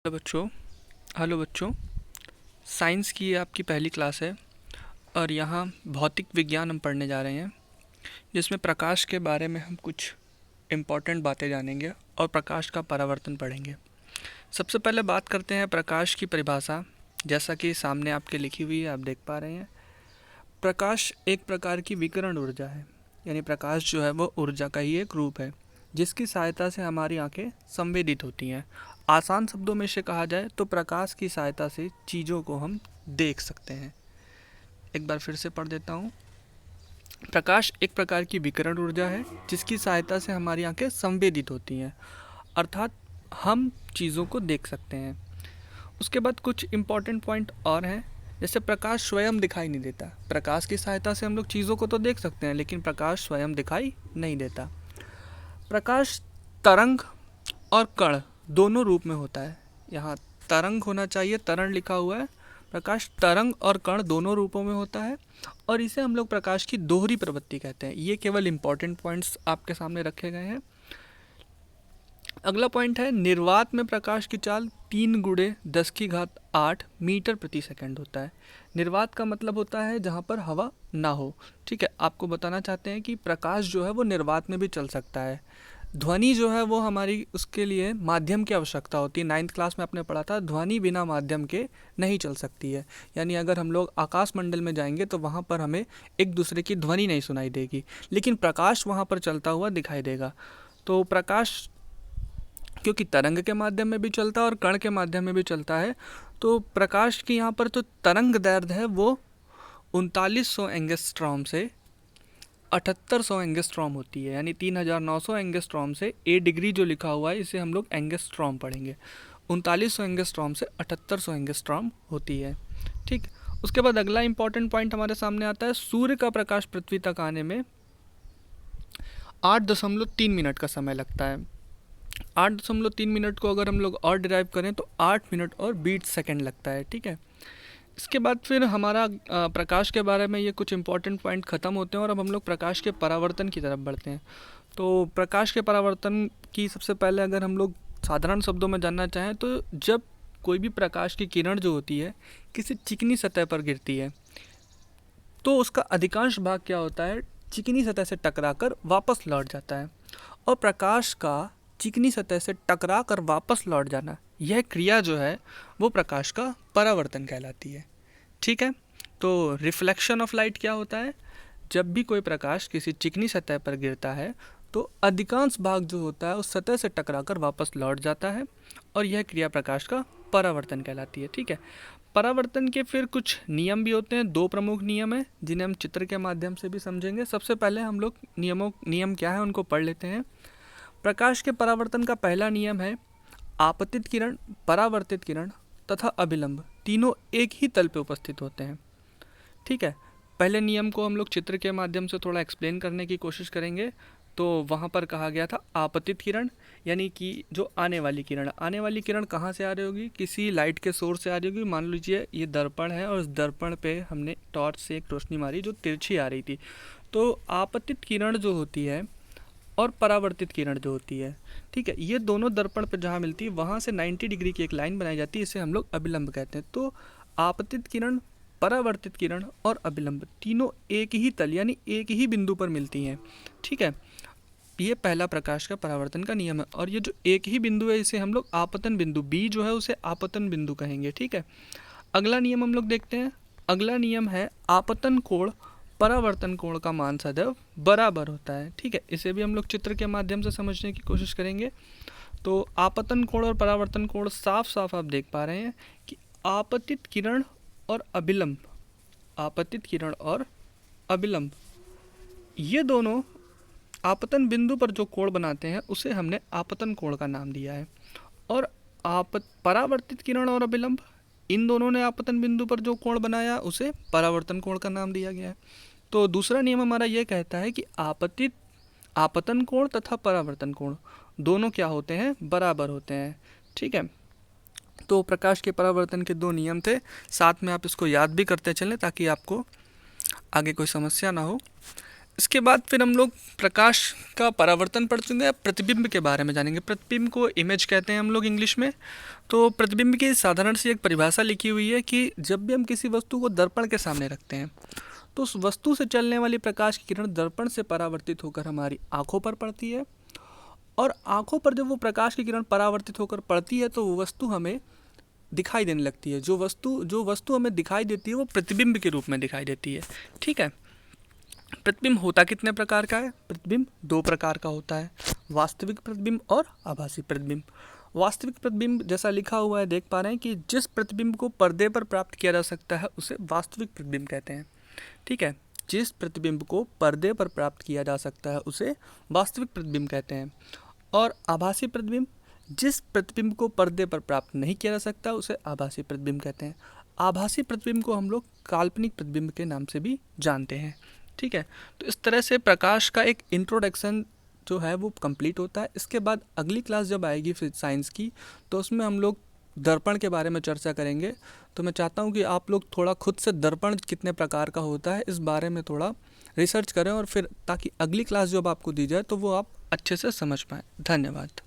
Hello बच्चों। Science की ये आपकी पहली क्लास है और यहाँ भौतिक विज्ञान हम पढ़ने जा रहे हैं, जिसमें प्रकाश के बारे में हम कुछ इम्पॉर्टेंट बातें जानेंगे और प्रकाश का परावर्तन पढ़ेंगे। सबसे पहले बात करते हैं प्रकाश की परिभाषा। जैसा कि सामने आपके लिखी हुई है, आप देख पा रहे हैं। प्रकाश एक प्रकार की विकिरण ऊर्जा है, यानी प्रकाश जो है वो ऊर्जा का ही एक रूप है, जिसकी सहायता से हमारी आंखें संवेदित होती हैं। आसान शब्दों में से कहा जाए तो प्रकाश की सहायता से चीज़ों को हम देख सकते हैं। एक बार फिर से पढ़ देता हूँ। प्रकाश एक प्रकार की विकिरण ऊर्जा है, जिसकी सहायता से हमारी आंखें संवेदित होती हैं, अर्थात हम चीज़ों को देख सकते हैं। उसके बाद कुछ इम्पॉर्टेंट पॉइंट और हैं, जैसे प्रकाश स्वयं दिखाई नहीं देता। प्रकाश की सहायता से हम लोग चीज़ों को तो देख सकते हैं, लेकिन प्रकाश स्वयं दिखाई नहीं देता। प्रकाश तरंग और कण दोनों रूप में होता है। यहाँ तरंग होना चाहिए, तरंग लिखा हुआ है। प्रकाश तरंग और कण दोनों रूपों में होता है और इसे हम लोग प्रकाश की दोहरी प्रवृत्ति कहते हैं। ये केवल इम्पॉर्टेंट पॉइंट्स आपके सामने रखे गए हैं। अगला पॉइंट है, निर्वात में प्रकाश की चाल 3 × 10⁸ मीटर प्रति सेकंड होता है। निर्वात का मतलब होता है जहाँ पर हवा ना हो। ठीक है, आपको बताना चाहते हैं कि प्रकाश जो है वो निर्वात में भी चल सकता है। ध्वनि जो है वो हमारी उसके लिए माध्यम की आवश्यकता होती है। 9th क्लास में आपने पढ़ा था, ध्वनि बिना माध्यम के नहीं चल सकती है। यानी अगर हम लोग आकाश मंडल में जाएंगे तो वहाँ पर हमें एक दूसरे की ध्वनि नहीं सुनाई देगी, लेकिन प्रकाश वहाँ पर चलता हुआ दिखाई देगा। तो प्रकाश क्योंकि तरंग के माध्यम में भी चलता है और कण के माध्यम में भी चलता है, तो प्रकाश की यहाँ पर तो तरंग दैर्ध्य है वो 3900 एंगस्ट्रॉम से 7800 एंगस्ट्रॉम होती है। यानी 3900 एंगस्ट्रॉम से ए डिग्री जो लिखा हुआ है इसे हम लोग एंगस्ट्रॉम पढ़ेंगे। 3900 एंगस्ट्रॉम से 7800 एंगस्ट्रॉम होती है। ठीक, उसके बाद अगला इंपॉर्टेंट पॉइंट हमारे सामने आता है, सूर्य का प्रकाश पृथ्वी तक आने में 8.3 मिनट का समय लगता है। 8.3 मिनट को अगर हम लोग और डिराइव करें तो 8 मिनट और 20 सेकेंड लगता है। ठीक है, इसके बाद फिर हमारा प्रकाश के बारे में ये कुछ इंपॉर्टेंट पॉइंट ख़त्म होते हैं और अब हम लोग प्रकाश के परावर्तन की तरफ बढ़ते हैं। तो प्रकाश के परावर्तन की सबसे पहले अगर हम लोग साधारण शब्दों में जानना चाहें तो जब कोई भी प्रकाश की किरण जो होती है किसी चिकनी सतह पर गिरती है तो उसका अधिकांश भाग क्या होता है, चिकनी सतह से टकराकर वापस लौट जाता है। और प्रकाश का चिकनी सतह से टकरा कर वापस लौट जाना, यह क्रिया जो है वो प्रकाश का परावर्तन कहलाती है। ठीक है, तो रिफ्लेक्शन ऑफ लाइट क्या होता है, जब भी कोई प्रकाश किसी चिकनी सतह पर गिरता है तो अधिकांश भाग जो होता है उस सतह से टकराकर वापस लौट जाता है और यह क्रिया प्रकाश का परावर्तन कहलाती है। ठीक है, परावर्तन के फिर कुछ नियम भी होते हैं। 2 प्रमुख नियम हैं जिन्हें हम चित्र के माध्यम से भी समझेंगे। सबसे पहले हम लोग नियम क्या है उनको पढ़ लेते हैं। प्रकाश के परावर्तन का पहला नियम है, आपतित किरण, परावर्तित किरण तथा अभिलंब तीनों एक ही तल पे उपस्थित होते हैं। ठीक है, पहले नियम को हम लोग चित्र के माध्यम से थोड़ा एक्सप्लेन करने की कोशिश करेंगे। तो वहाँ पर कहा गया था आपतित किरण, यानी कि जो आने वाली किरण कहाँ से आ रही होगी, किसी लाइट के सोर्स से आ रही होगी। मान लीजिए ये दर्पण है और इस दर्पण पे हमने टॉर्च से एक रोशनी मारी जो तिरछी आ रही थी। तो आपतित किरण जो होती है और परावर्तित किरण जो होती है, ठीक है, ये दोनों दर्पण पर जहाँ मिलती है वहाँ से 90 डिग्री की एक लाइन बनाई जाती है, इसे हम लोग अभिलंब कहते हैं। तो आपतित किरण, परावर्तित किरण और अभिलंब तीनों एक ही तल यानी एक ही बिंदु पर मिलती हैं। ठीक है, ये पहला प्रकाश का परावर्तन का नियम है और ये जो एक ही बिंदु है इसे हम लोग आपतन बिंदु, बी जो है उसे आपतन बिंदु कहेंगे। ठीक है, अगला नियम हम लोग देखते हैं। अगला नियम है, आपतन कोण परावर्तन कोण का मान सदैव बराबर होता है। ठीक है, इसे भी हम लोग चित्र के माध्यम से समझने की कोशिश करेंगे। तो आपतन कोण और परावर्तन कोण साफ साफ आप देख पा रहे हैं कि आपतित किरण और अभिलंब, आपतित किरण और अभिलंब ये दोनों आपतन बिंदु पर जो कोण बनाते हैं उसे हमने आपतन कोण का नाम दिया है। और परावर्तित किरण और अभिलंब इन दोनों ने आपतन बिंदु पर जो कोण बनाया उसे परावर्तन कोण का नाम दिया गया है। तो दूसरा नियम हमारा ये कहता है कि आपतन कोण तथा परावर्तन कोण दोनों क्या होते हैं, बराबर होते हैं। ठीक है, तो प्रकाश के परावर्तन के 2 नियम थे, साथ में आप इसको याद भी करते चलें ताकि आपको आगे कोई समस्या ना हो। इसके बाद फिर हम लोग प्रकाश का परावर्तन पढ़ चुके हैं। प्रतिबिंब के बारे में जानेंगे। प्रतिबिंब को इमेज कहते हैं हम लोग इंग्लिश में। तो प्रतिबिंब की साधारण सी एक परिभाषा लिखी हुई है कि जब भी हम किसी वस्तु को दर्पण के सामने रखते हैं तो उस वस्तु से चलने वाली प्रकाश की किरण दर्पण से परावर्तित होकर हमारी आँखों पर पड़ती है, और आँखों पर जब वो प्रकाश की किरण परावर्तित होकर पड़ती है तो वो वस्तु हमें दिखाई देने लगती है। जो वस्तु हमें दिखाई देती है वो प्रतिबिंब के रूप में दिखाई देती है। ठीक है। प्रतिबिंब होता कितने प्रकार का है? प्रतिबिंब दो प्रकार का होता है, वास्तविक प्रतिबिंब और आभासी प्रतिबिंब। वास्तविक प्रतिबिंब जैसा लिखा हुआ है देख पा रहे हैं कि जिस प्रतिबिंब को पर्दे पर प्राप्त किया जा सकता है उसे वास्तविक प्रतिबिंब कहते हैं। ठीक है। जिस प्रतिबिंब को पर्दे पर प्राप्त किया जा सकता है उसे वास्तविक प्रतिबिंब कहते हैं। और आभासी प्रतिबिंब, जिस प्रतिबिंब को पर्दे पर प्राप्त नहीं किया जा सकता उसे आभासी प्रतिबिंब कहते हैं। आभासी प्रतिबिंब को हम लोग काल्पनिक प्रतिबिंब के नाम से भी जानते हैं। ठीक है। तो इस तरह से प्रकाश का एक इंट्रोडक्शन जो है वो कंप्लीट होता है। इसके बाद अगली क्लास जब आएगी फिर साइंस की, तो उसमें हम लोग दर्पण के बारे में चर्चा करेंगे। तो मैं चाहता हूँ कि आप लोग थोड़ा खुद से दर्पण कितने प्रकार का होता है इस बारे में थोड़ा रिसर्च करें, और फिर ताकि अगली क्लास जब आपको दी जाए तो वो आप अच्छे से समझ पाएँ। धन्यवाद।